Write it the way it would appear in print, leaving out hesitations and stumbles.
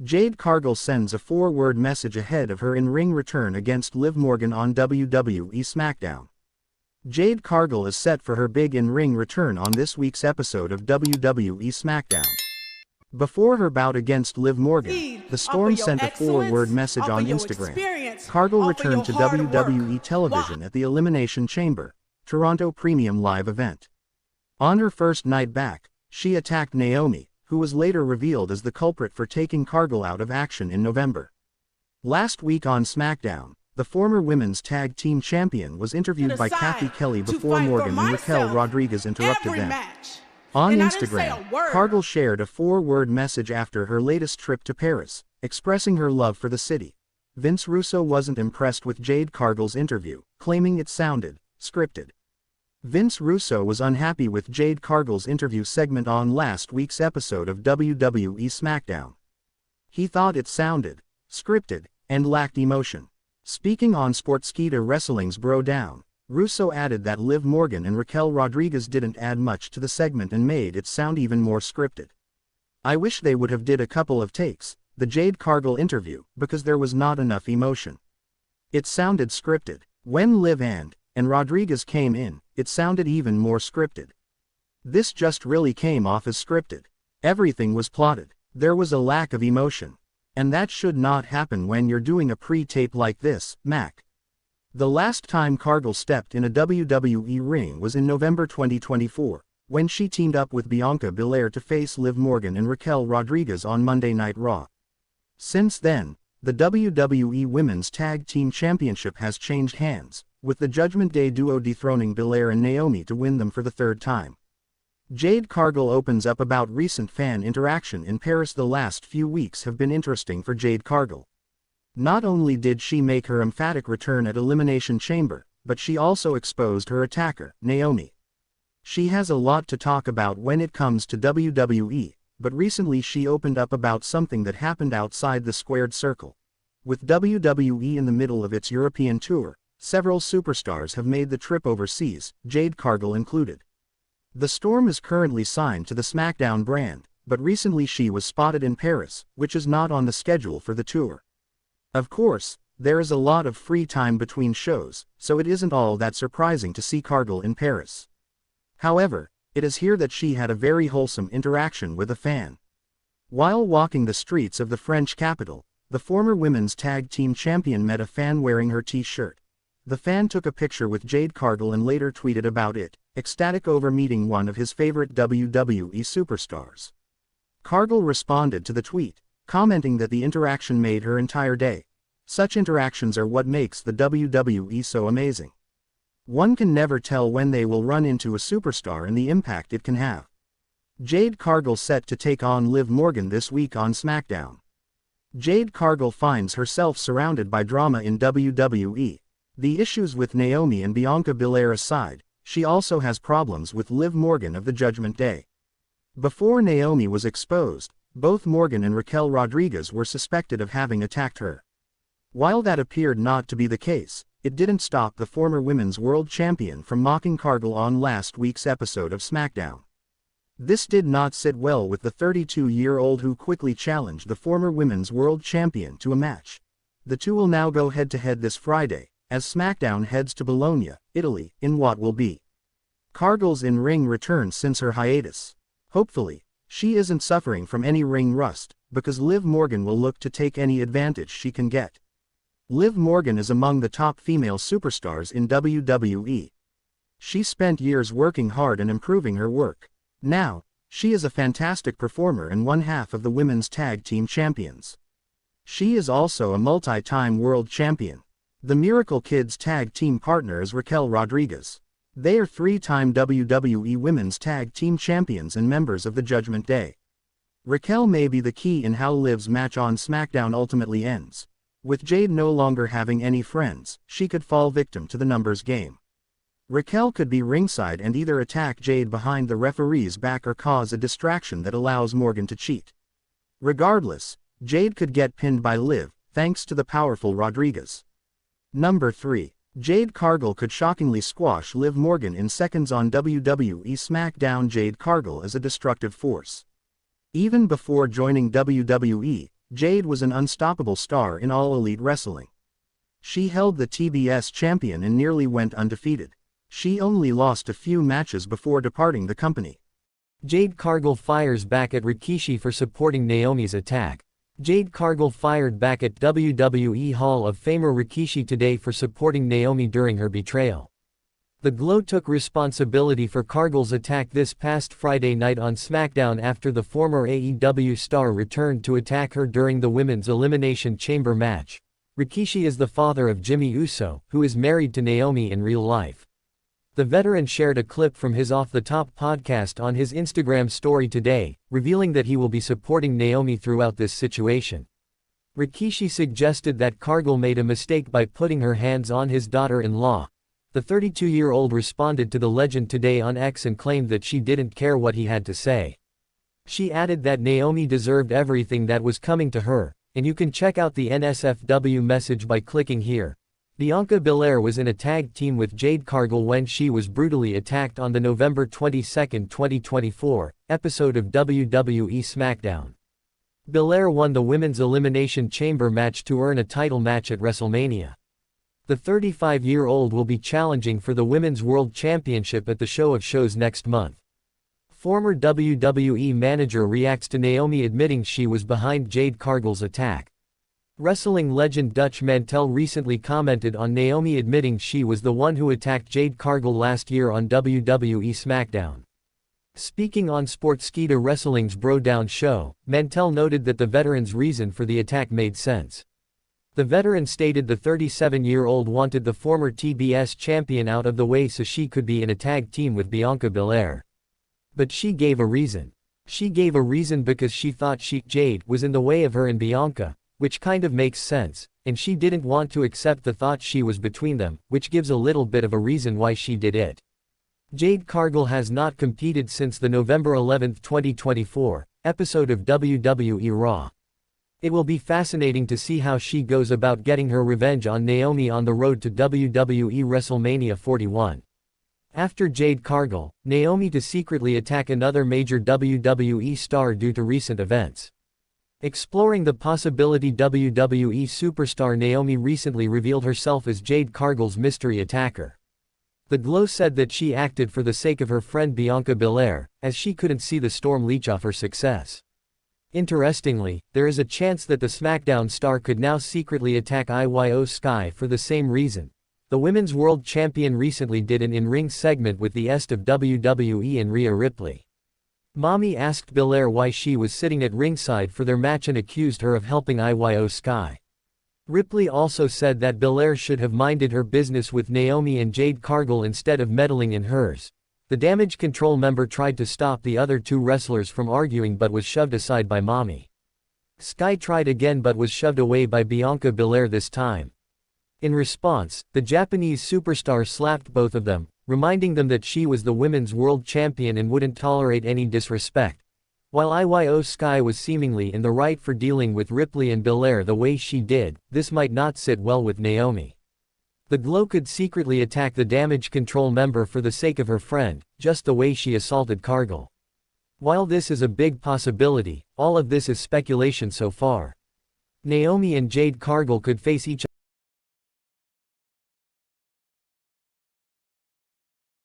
Jade Cargill sends a 4-word message ahead of her in-ring return against Liv Morgan on WWE SmackDown. Jade Cargill is set for her big in-ring return on this week's episode of WWE SmackDown. Before her bout against Liv Morgan, the Storm sent a 4-word message on Instagram. Cargill returned to WWE television at the Elimination Chamber, Toronto Premium Live event. On her first night back, she attacked Naomi, who was later revealed as the culprit for taking Cargill out of action in November. Last week on SmackDown, the former Women's Tag Team Champion was interviewed by Cathy Kelley before Morgan and Raquel Rodriguez interrupted them. On Instagram, Cargill shared a 4-word message after her latest trip to Paris, expressing her love for the city. Vince Russo wasn't impressed with Jade Cargill's interview, claiming it sounded scripted. Vince Russo was unhappy with Jade Cargill's interview segment on last week's episode of WWE SmackDown. He thought it sounded scripted and lacked emotion. Speaking on Sportskeeda Wrestling's BroDown, Russo added that Liv Morgan and Raquel Rodriguez didn't add much to the segment and made it sound even more scripted. I wish they would have did a couple of takes, the Jade Cargill interview, because there was not enough emotion. It sounded scripted. When Liv and Rodriguez came in, it sounded even more scripted. This just really came off as scripted. Everything was plotted. There was a lack of emotion. And that should not happen when you're doing a pre-tape like this, Mac. The last time Cargill stepped in a WWE ring was in November 2024, when she teamed up with Bianca Belair to face Liv Morgan and Raquel Rodriguez on Monday Night Raw. Since then, the WWE Women's Tag Team Championship has changed hands, with the Judgment Day duo dethroning Belair and Naomi to win them for the 3rd time. Jade Cargill opens up about recent fan interaction in Paris. The last few weeks have been interesting for Jade Cargill. Not only did she make her emphatic return at Elimination Chamber, but she also exposed her attacker, Naomi. She has a lot to talk about when it comes to WWE, but recently she opened up about something that happened outside the squared circle. With WWE in the middle of its European tour, several superstars have made the trip overseas, Jade Cargill included. The Storm is currently signed to the SmackDown brand, but recently she was spotted in Paris, which is not on the schedule for the tour. Of course, there is a lot of free time between shows, so it isn't all that surprising to see Cargill in Paris. However, it is here that she had a very wholesome interaction with a fan. While walking the streets of the French capital, the former Women's Tag Team Champion met a fan wearing her t-shirt. The fan took a picture with Jade Cargill and later tweeted about it, ecstatic over meeting one of his favorite WWE superstars. Cargill responded to the tweet, commenting that the interaction made her entire day. Such interactions are what makes the WWE so amazing. One can never tell when they will run into a superstar and the impact it can have. Jade Cargill set to take on Liv Morgan this week on SmackDown. Jade Cargill finds herself surrounded by drama in WWE. The issues with Naomi and Bianca Belair aside, she also has problems with Liv Morgan of the Judgment Day. Before Naomi was exposed, both Morgan and Raquel Rodriguez were suspected of having attacked her. While that appeared not to be the case, it didn't stop the former Women's World Champion from mocking Cargill on last week's episode of SmackDown. This did not sit well with the 32-year-old who quickly challenged the former Women's World Champion to a match. The two will now go head-to-head this Friday, as SmackDown heads to Bologna, Italy, in what will be Cargill's in-ring return since her hiatus. Hopefully, she isn't suffering from any ring rust, because Liv Morgan will look to take any advantage she can get. Liv Morgan is among the top female superstars in WWE. She spent years working hard and improving her work. Now, she is a fantastic performer and one half of the Women's Tag Team Champions. She is also a multi-time world champion. The Miracle Kids tag team partner is Raquel Rodriguez. They are 3-time WWE Women's Tag Team Champions and members of the Judgment Day. Raquel may be the key in how Liv's match on SmackDown ultimately ends. With Jade no longer having any friends, she could fall victim to the numbers game. Raquel could be ringside and either attack Jade behind the referee's back or cause a distraction that allows Morgan to cheat. Regardless, Jade could get pinned by Liv, thanks to the powerful Rodriguez. Number 3. Jade Cargill could shockingly squash Liv Morgan in seconds on WWE SmackDown. Jade Cargill is a destructive force. Even before joining WWE, Jade was an unstoppable star in All Elite Wrestling. She held the TBS champion and nearly went undefeated. She only lost a few matches before departing the company. Jade Cargle fires back at Rikishi for supporting Naomi's attack. Jade Cargle fired back at WWE Hall of Famer Rikishi today for supporting Naomi during her betrayal. The Glow took responsibility for Cargill's attack this past Friday night on SmackDown after the former AEW star returned to attack her during the Women's Elimination Chamber match. Rikishi is the father of Jimmy Uso, who is married to Naomi in real life. The veteran shared a clip from his Off the Top podcast on his Instagram story today, revealing that he will be supporting Naomi throughout this situation. Rikishi suggested that Cargill made a mistake by putting her hands on his daughter-in-law. The 32-year-old responded to the legend today on X and claimed that she didn't care what he had to say. She added that Naomi deserved everything that was coming to her, and you can check out the NSFW message by clicking here. Bianca Belair was in a tag team with Jade Cargle when she was brutally attacked on the November 22, 2024, episode of WWE SmackDown. Belair won the Women's Elimination Chamber match to earn a title match at WrestleMania. The 35-year-old will be challenging for the Women's World Championship at the Show of Shows next month. Former WWE manager reacts to Naomi admitting she was behind Jade Cargill's attack. Wrestling legend Dutch Mantel recently commented on Naomi admitting she was the one who attacked Jade Cargill last year on WWE SmackDown. Speaking on Sportskeeda Wrestling's BroDown show, Mantel noted that the veteran's reason for the attack made sense. The veteran stated the 37-year-old wanted the former TBS champion out of the way so she could be in a tag team with Bianca Belair. But she gave a reason. She gave a reason because she thought Jade was in the way of her and Bianca, which kind of makes sense, and she didn't want to accept the thought she was between them, which gives a little bit of a reason why she did it. Jade Cargill has not competed since the November 11, 2024, episode of WWE Raw. It will be fascinating to see how she goes about getting her revenge on Naomi on the road to WWE WrestleMania 41. After Jade Cargill, Naomi to secretly attack another major WWE star due to recent events. Exploring the possibility, WWE superstar Naomi recently revealed herself as Jade Cargill's mystery attacker. The Glow said that she acted for the sake of her friend Bianca Belair, as she couldn't see the storm leech off her success. Interestingly, there is a chance that the SmackDown star could now secretly attack Iyo Sky for the same reason. The Women's World Champion recently did an in-ring segment with the est of WWE and Rhea Ripley. Mommy asked Belair why she was sitting at ringside for their match and accused her of helping Iyo Sky. Ripley also said that Belair should have minded her business with Naomi and Jade Cargill instead of meddling in hers. The Damage Control member tried to stop the other two wrestlers from arguing but was shoved aside by Mommy. Sky tried again but was shoved away by Bianca Belair this time. In response, the Japanese superstar slapped both of them, reminding them that she was the Women's World Champion and wouldn't tolerate any disrespect. While Iyo Sky was seemingly in the right for dealing with Ripley and Belair the way she did, this might not sit well with Naomi. The Glow could secretly attack the Damage Control member for the sake of her friend, just the way she assaulted Cargill. While this is a big possibility, all of this is speculation so far. Naomi and Jade Cargill could face each